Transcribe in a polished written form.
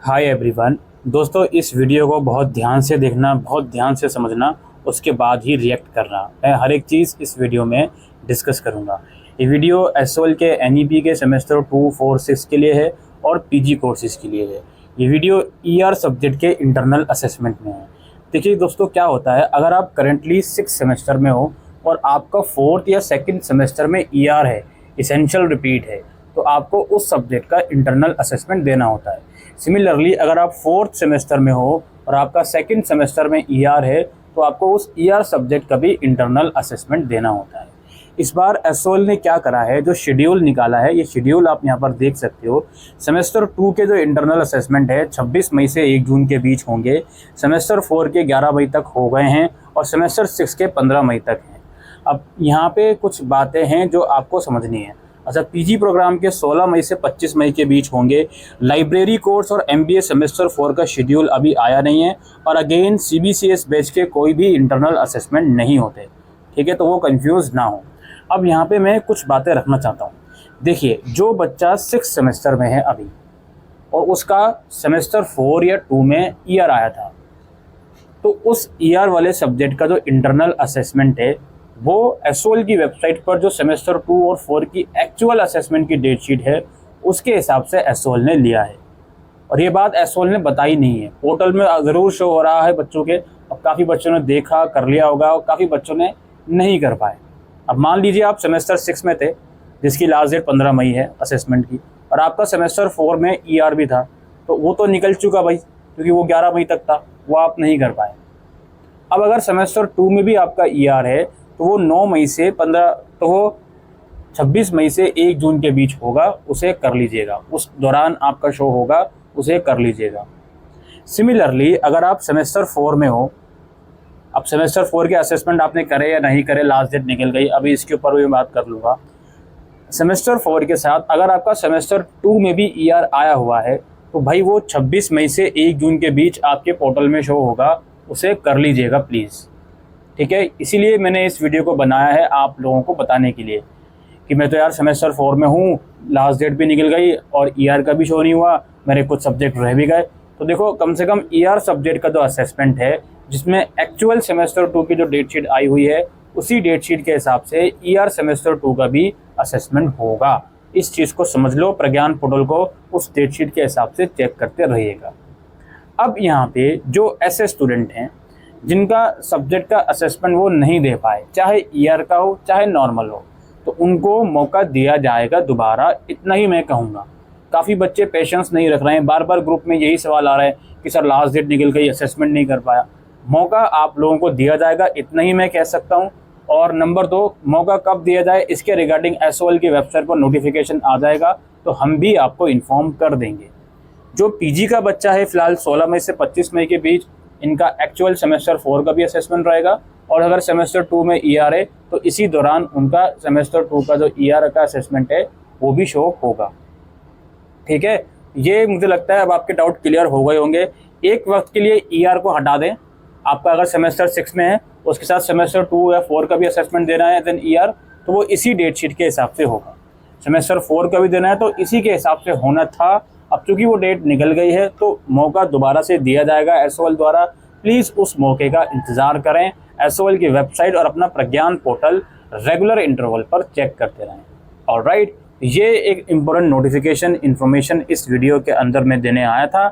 Hi everyone. दोस्तों, इस video को बहुत ध्यान से देखना, बहुत ध्यान से समझना, उसके बाद ही रिएक्ट करना। मैं हर एक चीज़ इस वीडियो में डिस्कस करूंगा। ये वीडियो एसओएल के एनईपी के सेमेस्टर 2, 4, 6 के लिए है और पीजी कोर्सेज के लिए है। ये वीडियो ईआर सब्जेक्ट के इंटरनल असेसमेंट में है। देखिए दोस्तों, क्या होता है, अगर आप करेंटली 6 सेमेस्टर में हो और आपका 4th या 2nd सेमेस्टर में ईआर है, इसेंशियल रिपीट है, तो आपको उस सब्जेक्ट का इंटरनल असेसमेंट देना होता है। सिमिलरली अगर आप 4th सेमेस्टर में हो और आपका 2nd सेमेस्टर में ईआर है, तो आपको उस ईआर सब्जेक्ट का भी इंटरनल असेसमेंट देना होता है। इस बार एसओएल ने क्या करा है, जो शेड्यूल निकाला है, ये शेड्यूल आप यहाँ पर देख सकते हो। सेमेस्टर 2 के जो इंटरनल असेसमेंट है 26 मई से 1 जून के बीच होंगे। सेमेस्टर 4 के 11 मई तक हो गए हैं और सेमेस्टर 6 के 15 मई तक हैं। अब यहाँ पे कुछ बातें हैं जो आपको समझनी है। अच्छा, पीजी प्रोग्राम के 16 मई से 25 मई के बीच होंगे। लाइब्रेरी कोर्स और एमबीए सेमेस्टर 4 का शेड्यूल अभी आया नहीं है और अगेन सीबीसीएस बैच के कोई भी इंटरनल असेसमेंट नहीं होते, ठीक है, तो वो कंफ्यूज ना हो। अब यहाँ पे मैं कुछ बातें रखना चाहता हूँ। देखिए, जो बच्चा 6 सेमेस्टर में है अभी और उसका सेमेस्टर 4 या 2 में ईआर आया था, तो उस ईआर वाले सब्जेक्ट का जो इंटरनल असेसमेंट है वो एसओएल की वेबसाइट पर जो सेमेस्टर 2 और 4 की एक्चुअल असेसमेंट की डेट शीट है उसके हिसाब से एसओएल ने लिया है। और ये बात एसओएल ने बताई नहीं है, पोर्टल में ज़रूर शो हो रहा है बच्चों के। अब काफ़ी बच्चों ने देखा, कर लिया होगा, और काफ़ी बच्चों ने नहीं कर पाए। अब मान लीजिए आप सेमेस्टर 6 में थे, जिसकी लास्ट डेट 15 मई है असेसमेंट की, और आपका सेमेस्टर 4 में ईआर भी था, तो वो तो निकल चुका भाई, क्योंकि वो 11 मई तक था, वो आप नहीं कर पाए। अब अगर सेमेस्टर 2 में भी आपका ईआर है तो वो 9 मई से 15, तो वो 26 मई से 1 जून के बीच होगा, उसे कर लीजिएगा। उस दौरान आपका शो होगा, उसे कर लीजिएगा। सिमिलरली अगर आप सेमेस्टर 4 में हो, अब सेमेस्टर 4 के असेसमेंट आपने करे या नहीं करे, लास्ट डेट निकल गई, अभी इसके ऊपर भी बात कर लूँगा। सेमेस्टर 4 के साथ अगर आपका सेमेस्टर 2 में भी ईआर आया हुआ है तो भाई वो 26 मई से 1 जून के बीच आपके पोर्टल में शो होगा, उसे कर लीजिएगा प्लीज़, ठीक है। इसीलिए मैंने इस वीडियो को बनाया है आप लोगों को बताने के लिए कि मैं तो यार सेमेस्टर 4 में हूँ, लास्ट डेट भी निकल गई और ईआर का भी शो नहीं हुआ, मेरे कुछ सब्जेक्ट रह भी गए। तो देखो, कम से कम ईआर सब्जेक्ट का जो असेसमेंट है, जिसमें एक्चुअल सेमेस्टर 2 की जो डेट शीट आई हुई है, उसी डेट शीट के हिसाब से ईआर सेमेस्टर 2 का भी असेसमेंट होगा। इस चीज़ को समझ लो, प्रज्ञान पोर्टल को उस डेट शीट के हिसाब से चेक करते रहिएगा। अब यहाँ पे जो ऐसे स्टूडेंट हैं जिनका सब्जेक्ट का असेसमेंट वो नहीं दे पाए, चाहे ईआर का हो चाहे नॉर्मल हो, तो उनको मौका दिया जाएगा दोबारा, इतना ही मैं कहूँगा। काफ़ी बच्चे पेशेंस नहीं रख रहे हैं, बार बार ग्रुप में यही सवाल आ रहा है कि सर लास्ट डेट निकल गई, असेसमेंट नहीं कर पाया। मौका आप लोगों को दिया जाएगा, इतना ही मैं कह सकता हूँ। और नंबर 2, मौका कब दिया जाए इसके रिगार्डिंग एसओएल की वेबसाइट पर नोटिफिकेशन आ जाएगा, तो हम भी आपको इन्फॉर्म कर देंगे। जो पीजी का बच्चा है, फिलहाल 16 मई से 25 मई के बीच इनका एक्चुअल सेमेस्टर 4 का भी असेसमेंट रहेगा, और अगर सेमेस्टर 2 में ईआर है तो इसी दौरान उनका सेमेस्टर 2 का जो ईआर का असेसमेंट है वो भी शो होगा, ठीक है। ये मुझे लगता है अब आपके डाउट क्लियर हो गए होंगे। एक वक्त के लिए ईआर को हटा दें, आपका अगर सेमेस्टर 6 में है उसके साथ सेमेस्टर 2 या 4 का भी असेसमेंट देना है, देन ईआर, तो वो इसी डेट शीट के हिसाब से होगा। सेमेस्टर 4 का भी देना है तो इसी के हिसाब से होना था। अब चूंकि वो डेट निकल गई है तो मौका दोबारा से दिया जाएगा एसओएल द्वारा। प्लीज़ उस मौके का इंतज़ार करें। एसओएल की वेबसाइट और अपना प्रज्ञान पोर्टल रेगुलर इंटरवल पर चेक करते रहें। ऑलराइट, ये एक इम्पोर्टेंट नोटिफिकेशन इन्फॉर्मेशन इस वीडियो के अंदर मैं देने आया था।